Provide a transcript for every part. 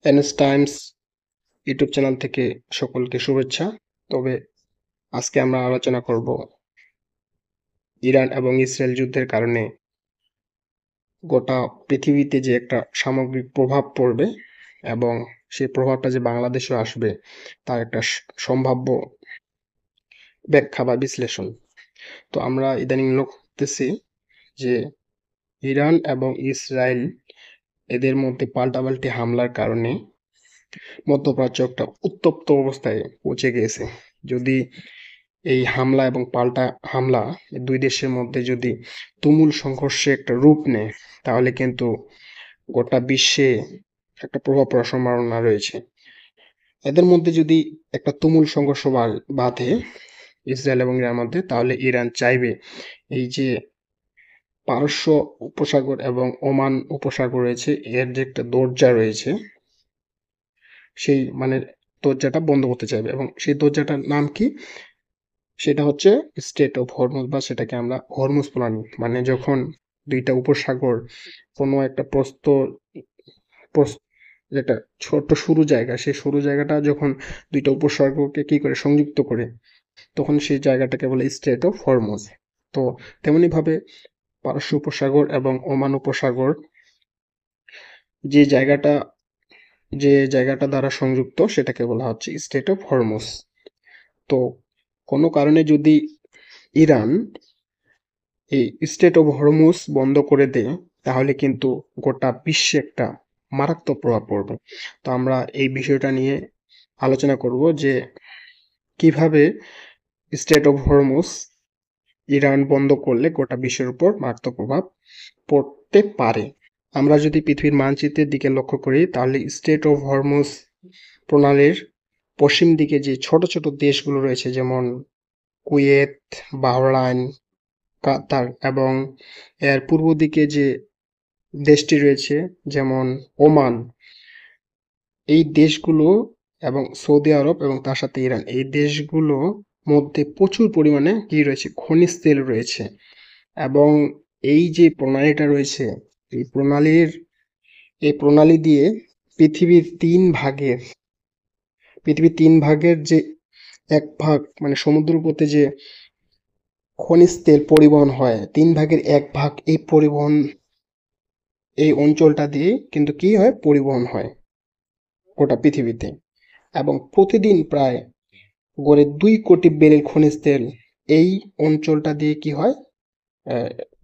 NS Times YouTube channel থেকে সকলকে শুভেচ্ছা। তবে আজকে আমরা আলোচনা করব ইরান এবং ইসরায়েল যুদ্ধের কারণে গোটা পৃথিবীতে যে একটা সামগ্রিক প্রভাব পড়বে এবং সেই প্রভাবটা যে বাংলাদেশেও আসবে তার একটা সম্ভাব্য ব্যাখ্যা বা বিশ্লেষণ। তো আমরা ইদানিং লক্ষ্য করতেছি যে ইরান এবং ইসরায়েল এদের মধ্যে পাল্টাপাল্টি হামলার কারণে মধ্যপ্রাচ্য একটা উত্তপ্ত অবস্থায় পৌঁছে গিয়েছে। যদি এই হামলা এবং পাল্টা হামলা দুই দেশের মধ্যে যদি তুমুল সংঘর্ষে একটা রূপ নেয় তাহলে কিন্তু গোটা বিশ্বে একটা প্রভাব পড়ার সম্ভাবনা রয়েছে। এদের মধ্যে যদি একটা তুমুল সংঘর্ষ বাধে ইসরায়েল এবং ইরানের মধ্যে, তাহলে ইরান চাইবে এই যে পারস্য উপসাগর এবং ওমান উপসাগর রয়েছে এর যে একটা দরজা রয়েছে সেই দরজাটা বন্ধ করতে চাইবে, এবং সেই দরজাটার নাম কি? সেটা হচ্ছে স্ট্রেট অফ হরমুজ, বা সেটাকে আমরা হরমুজ প্রণালী। যখন দুইটা উপসাগর কোনো একটা যেটা ছোট সরু জায়গা, সেই সরু জায়গাটা যখন দুইটা উপসাগরকে কি করে সংযুক্ত করে, তখন সেই জায়গাটাকে বলে স্ট্রেট অফ হরমুজ। তো তেমনি ভাবে পারস্য উপসাগর এবং ওমান উপসাগর যে জায়গাটা দ্বারা সংযুক্ত সেটাকে বলা হচ্ছে স্ট্রেট অফ হরমুজ। তো কোনো কারণে যদি ইরান এই স্ট্রেট অফ হরমুজ বন্ধ করে দেয় তাহলে কিন্তু গোটা বিশ্বে একটা মারাত্মক প্রভাব পড়বে। তো আমরা এই বিষয়টা নিয়ে আলোচনা করব যে কিভাবে স্ট্রেট অফ হরমুজ ইরান বন্ধ করলে গোটা বিশ্বের উপর মারাত্মক প্রভাব পড়তে পারে। আমরা যদি পৃথিবীর মানচিত্রের দিকে লক্ষ্য করি তাহলে স্ট্রেট অফ হরমুজ প্রণালীর পশ্চিম দিকে যে ছোট ছোট দেশগুলো রয়েছে, যেমন কুয়েত, বাহরাইন, কাতার, এবং এর পূর্ব দিকে যে দেশটি রয়েছে যেমন ওমান, এই দেশগুলো এবং সৌদি আরব এবং তার সাথে ইরান, এই দেশগুলো মধ্যে প্রচুর পরিমাণে কি রয়েছে? খনিজ তেল রয়েছে। এবং এই যে প্রণালীটা রয়েছে, এই প্রণালী দিয়ে পৃথিবীর তিন ভাগের যে এক ভাগ, সমুদ্রপথে যে খনিজ তেল পরিবহন হয়, তিন ভাগের এক ভাগ এই অঞ্চলটা দিয়ে কিন্তু কি হয়? পরিবহন হয় গোটা পৃথিবীতে। এবং প্রতিদিন প্রায় গড়ে 2 কোটি ব্যারেল খনিজ তেল এই অঞ্চলটা দিয়ে কি হয়?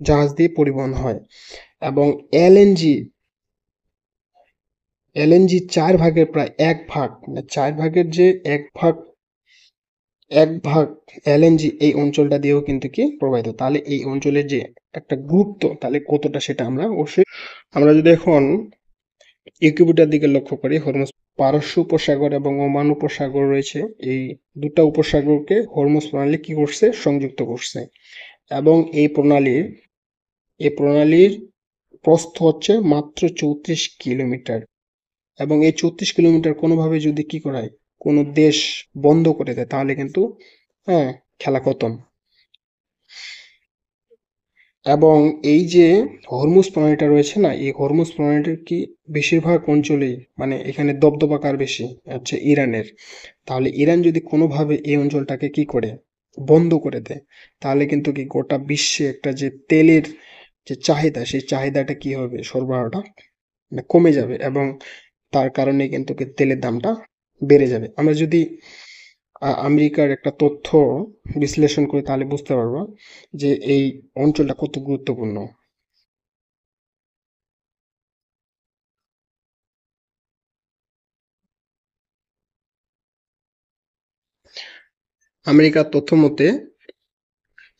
জাহাজ দিয়ে পরিবহন হয়। এবং এলএনজি এলএনজি 4 ভাগের প্রায় এক ভাগ, চার ভাগের যে এক ভাগ এলএনজি এই অঞ্চলটা দিয়েও কিন্তু কি প্রবাহিত। তাহলে এই অঞ্চলের যে একটা গুরুত্ব তাহলে কতটা, সেটা আমরা অবশ্যই। আমরা যদি এখন ইকুয়েডরের দিকে লক্ষ্য করি, হরমুজ পারস্য উপসাগর এবং ওমান উপসাগর রয়েছে, এই দুটা উপসাগরকে হরমুজ প্রণালী কি করছে? সংযুক্ত করছে। এবং এই প্রণালীর প্রস্থ হচ্ছে মাত্র 34 কিলোমিটার। এবং এই 34 কিলোমিটার কোনোভাবে যদি কি করায়, কোনো দেশ বন্ধ করে দেয় তাহলে কিন্তু খেলা খতম। এবং এই যে হরমুজ প্রণালীটা রয়েছে না, এই হরমুজ প্রণালীটার কি বেশিরভাগ অঞ্চলেই এখানে দবদবা বেশি হচ্ছে ইরানের। তাহলে ইরান যদি কোনোভাবে এই অঞ্চলটাকে কি করে? বন্ধ করে দেয়, তাহলে কিন্তু কি গোটা বিশ্বে একটা যে তেলের যে চাহিদা, সেই চাহিদাটা কি হবে? সরবরাহটা কমে যাবে, এবং তার কারণে কিন্তু কি তেলের দামটা বেড়ে যাবে। আমরা যদি আমেরিকার একটা তথ্য বিশ্লেষণ করি তাহলে বুঝতে পারবো যে এই অঞ্চলটা কত গুরুত্বপূর্ণ। আমেরিকার তথ্য মতে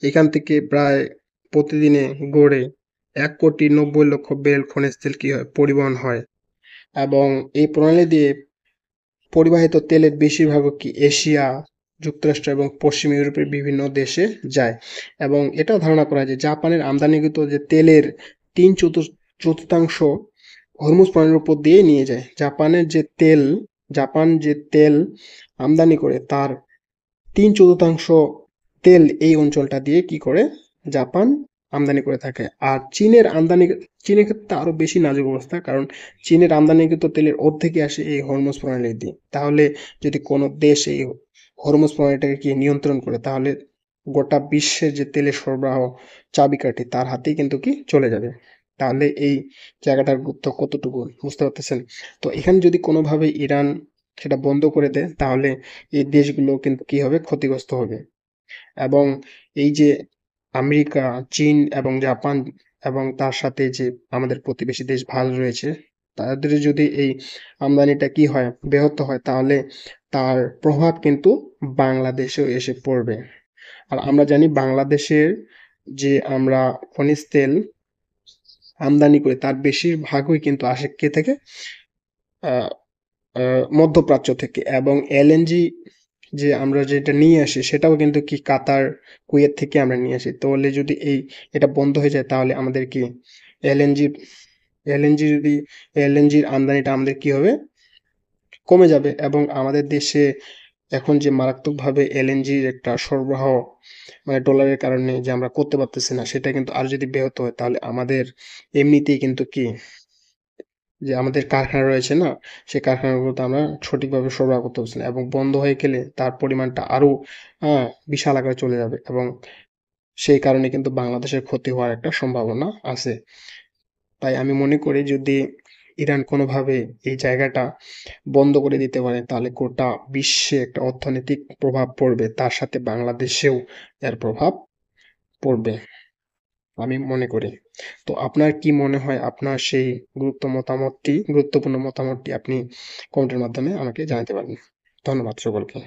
এখান থেকে প্রায় প্রতিদিনে গড়ে 1,90,00,000 ব্যারেল খনিজ তেল কি হয়? পরিবহন হয়। এবং এই প্রণালী দিয়ে পরিবাহিত তেলের বেশিরভাগই কি এশিয়া, যুক্তরাষ্ট্র এবং পশ্চিম ইউরোপের বিভিন্ন দেশে যায়। এবং এটাও ধারণা করা হয় যে জাপানের আমদানিকৃত যে তেলের চতুর্থাংশ হরমুজ প্রণালীর উপর দিয়ে নিয়ে যায়। জাপান যে তেল আমদানি করে তার 3/4 তেল এই অঞ্চলটা দিয়ে কি করে? জাপান আমদানি করে থাকে। আর চীনের ক্ষেত্রে আরো বেশি নাজুক অবস্থা, কারণ চীনের আমদানিকৃত তেলের অর্ধেকই আসে এই হরমুজ প্রণালী দিয়ে। তাহলে যদি কোনো দেশ এই হরমুজ প্রণালীটাকে কি নিয়ন্ত্রণ করে, তাহলে গোটা বিশ্বের যে তেলের সরবরাহ চাবিকাঠি তার হাতেই কিন্তু কি চলে যাবে। তাহলে এই জায়গাটার গুরুত্ব কতটুকু বুঝতে পারতেছেন? তো এখানে যদি কোনোভাবে ইরান সেটা বন্ধ করে দেয়, তাহলে এই দেশগুলো কিন্তু কি হবে, ক্ষতিগ্রস্ত হবে। এবং এই যে আমেরিকা, চীন এবং জাপান এবং তার সাথে যে আমাদের প্রতিবেশী দেশ ভারত রয়েছে, তাদের যদি এই আমদানিটা কি হয়, ব্যাহত হয়, তাহলে তার প্রভাব কিন্তু বাংলাদেশেও এসে পড়বে। আর আমরা জানি বাংলাদেশের যে আমরা খনিজ তেল আমদানি করি তার বেশিরভাগই কিন্তু আসে কে থেকে, আহ, মধ্যপ্রাচ্য থেকে। এবং এলএনজি যে আমরা যেটা নিয়ে আসি সেটাও কিন্তু কি কাতার, কুয়েত থেকে আমরা নিয়ে আসি। তাহলে যদি এটা বন্ধ হয়ে যায়, তাহলে আমাদের কি এলএনজি এলএনজি যদি এলএনজির আমদানিটা আমাদের কি হবে, কমে যাবে। এবং আমাদের দেশে এখন যে মারাত্মকভাবে এলএনজির একটা সরবরাহ, মানে ডলারের কারণে যে আমরা করতে পারতেছি না, সেটা কিন্তু আর যদি ব্যাহত হয়, তাহলে আমাদের এমনিতেই কিন্তু কি যে আমাদের কারখানা রয়েছে না, সেই কারখানাগুলোতে আমরা সঠিকভাবে সরবরাহ করতে পারছি না, এবং বন্ধ হয়ে গেলে তার পরিমাণটা আরো বিশাল আকারে চলে যাবে। এবং সেই কারণে কিন্তু বাংলাদেশের ক্ষতি হওয়ার একটা সম্ভাবনা আছে। তাই আমি মনে করি যদি ইরান কোনোভাবে এই জায়গাটা বন্ধ করে দিতে পারে, তাহলে গোটা বিশ্বে একটা অর্থনৈতিক প্রভাব পড়বে, তার সাথে বাংলাদেশেও এর প্রভাব পড়বে আমি মনে করি। তো আপনার কি মনে হয়? আপনার সেই গুরুত্বপূর্ণ মতামতটি আপনি কমেন্টের মাধ্যমে আমাকে জানাতে পারেন। ধন্যবাদ সকলকে।